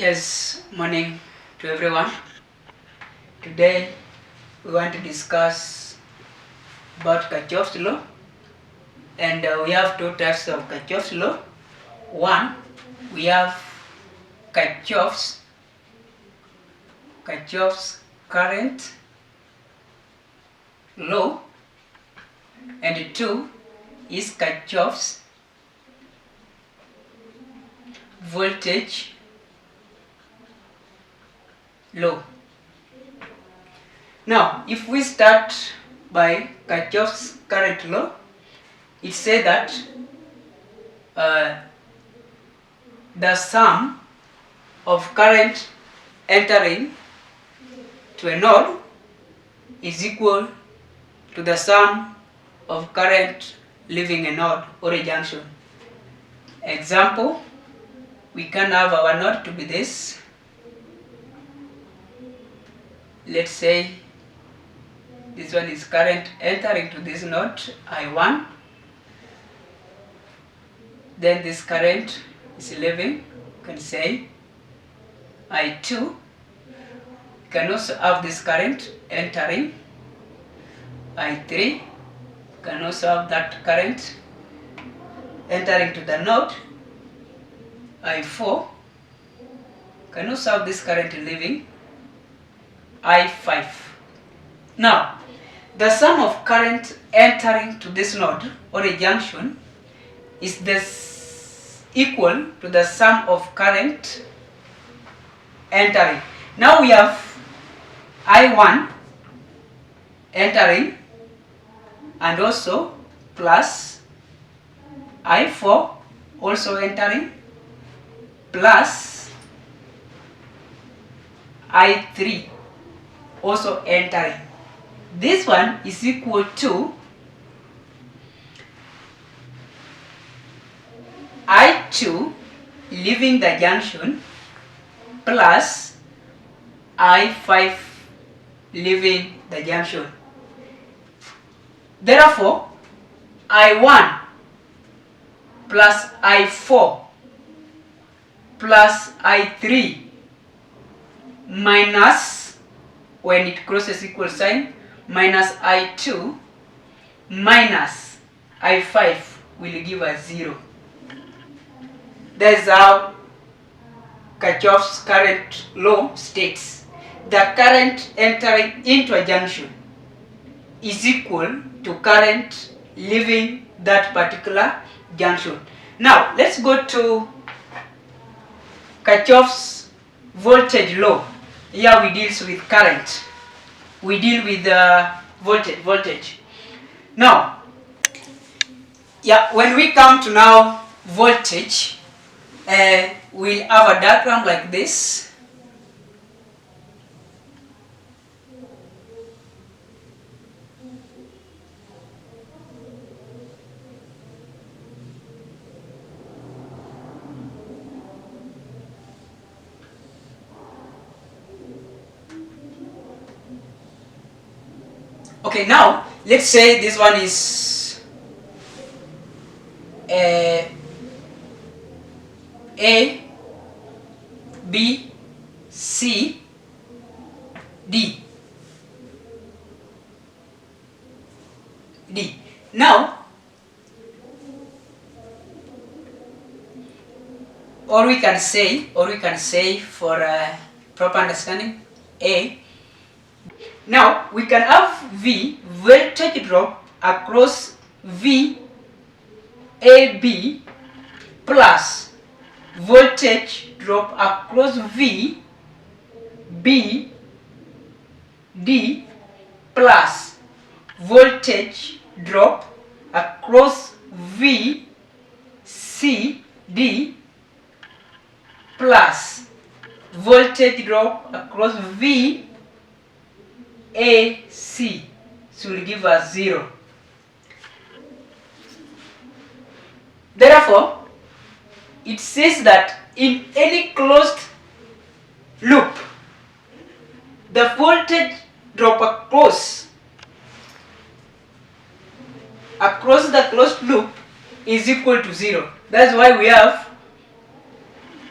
Yes, morning to everyone. Today we want to discuss about Kirchoffs Law, and we have two types of Kirchoffs Law. One, we have Kirchoffs current law, and two is Kirchoffs voltage law. Now, if we start by Kirchoffs current law, it says that the sum of current entering to a node is equal to the sum of current leaving a node or a junction. Example, we can have our node to be this. Let's say this one is current entering to this node I1, then this current is leaving, you can say I2. You can also have this current entering I3. You can also have that current entering to the node I4. You can also have this current leaving I5. Now, the sum of current entering to this node or a junction is equal to the sum of current entering. Now we have I1 entering and also plus I4 also entering plus I3 also entering. This one is equal to I2 leaving the junction plus I5 leaving the junction. Therefore, I1 plus I4 plus I3 minus, when it crosses equal sign, minus I2 minus I5 will give us 0. That's how Kirchoffs current law states. The current entering into a junction is equal to current leaving that particular junction. Now, let's go to Kirchoffs voltage law. Here we deal with current. We deal with voltage. Now, when we come to now voltage, we'll have a diagram like this. Okay, now let's say this one is A, B, C, D. Now, or we can say for proper understanding, A. Now we can have V, voltage drop across V AB plus voltage drop across V B D plus voltage drop across V C D plus voltage drop across V AC. So will give us 0. Therefore, it says that in any closed loop, the voltage drop across the closed loop is equal to 0. That's why we have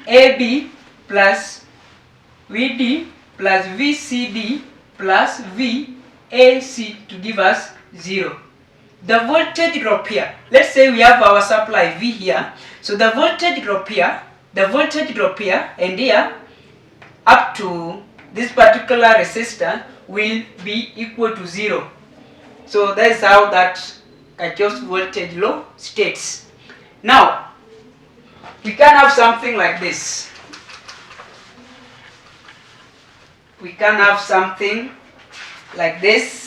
AB plus VD plus VCD plus VAC to give us 0. The voltage drop here, let's say we have our supply V here, so the voltage drop here and here up to this particular resistor will be equal to 0. So that is how that Kirchoffs voltage law states. Now, we can have something like this. We can have something like this.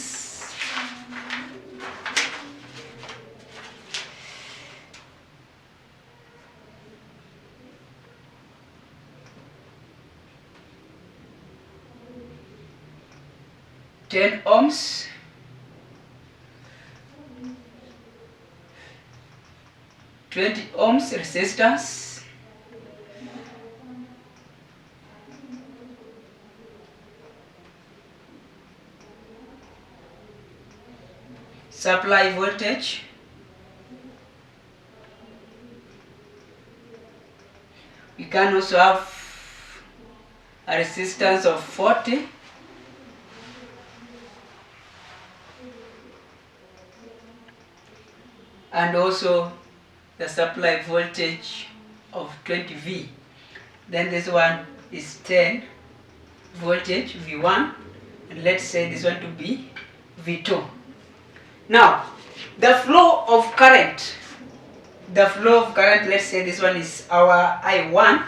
(10 ohms) (20 ohms) resistors, supply voltage, we can also have a resistance of 40, and also the supply voltage of 20 V. Then this one is 10 voltage V1, and let's say this one to be V2. Now, the flow of current, let's say this one is our I1,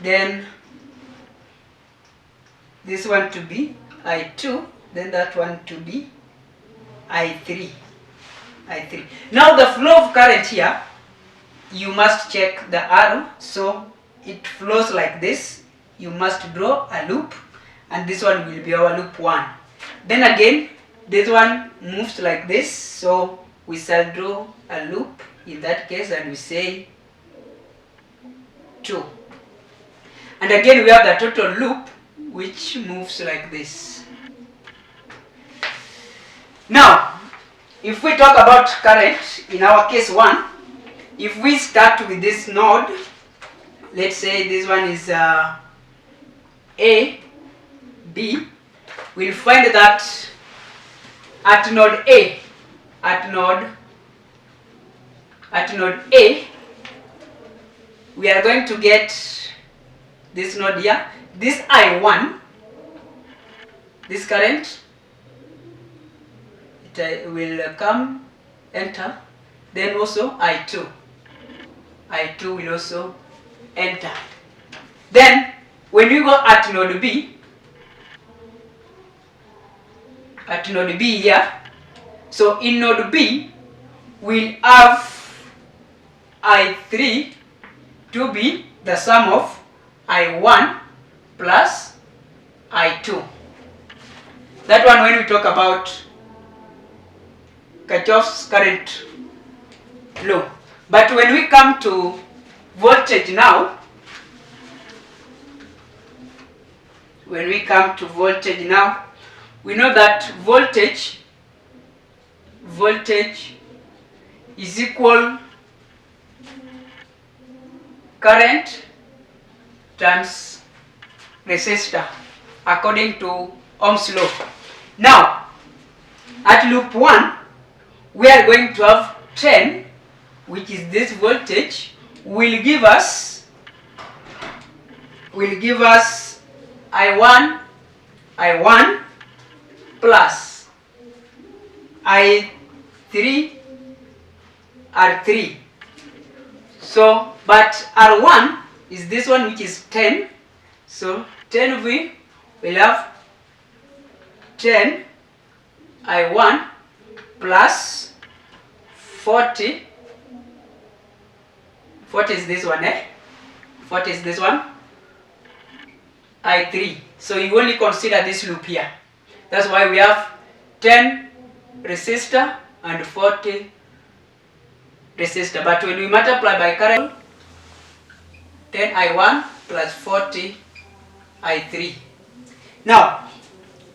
then this one to be I2, then that one to be I3. Now the flow of current here, you must check the arrow, so it flows like this. You must draw a loop, and this one will be our loop 1. Then again, this one moves like this, so we shall draw a loop in that case, and we say 2. And again, we have the total loop, which moves like this. Now, if we talk about current, in our case 1, if we start with this node, let's say this one is A, B, we'll find that at node A, we are going to get this node here, this I1, this current, it will come, enter, then also I2 will also enter. Then when you go at node B here, so in node B we'll have I3 to be the sum of I1 plus I2. That one when we talk about Kirchoffs current law. But when we come to voltage now, we know that voltage is equal current times resistor according to Ohm's law. Now, at loop 1, we are going to have 10, which is this voltage, will give us I1 plus I3 R3. So, but R1 is this one, which is 10. So 10V will have 10 I1 plus 40 is this one, 40 is this one, I3. So you only consider this loop here. That's why we have 10 resistor and 40 resistor. But when we multiply by current, 10 I1 plus 40 I3. Now,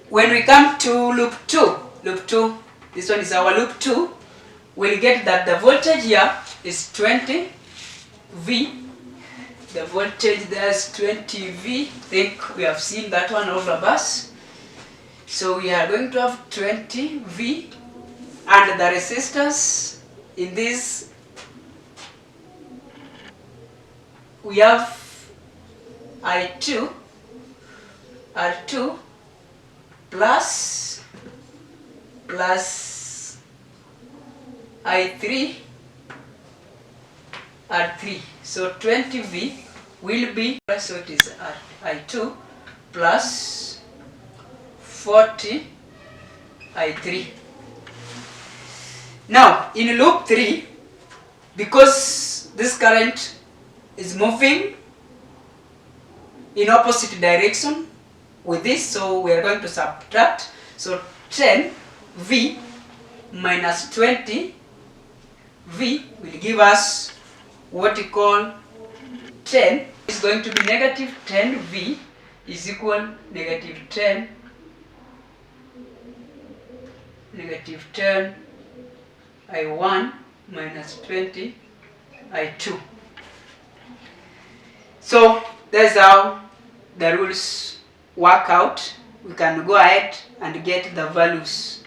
when we come to loop 2, this one is our loop 2, we'll get that the voltage here is 20 V, The voltage there is 20 V. I think we have seen that one, all of us. So we are going to have 20 V, and the resistors in this, we have I2, R2 plus I3, R3. So 20 V will be, so it is I2 plus 40 I3. Now in loop 3, because this current is moving in opposite direction with this, so we are going to subtract. So 10 V minus 20 V will give us what we call 10 is going to be negative 10 V is equal negative 10 I1 minus 20 I2. So that's how the rules work out. We can go ahead and get the values.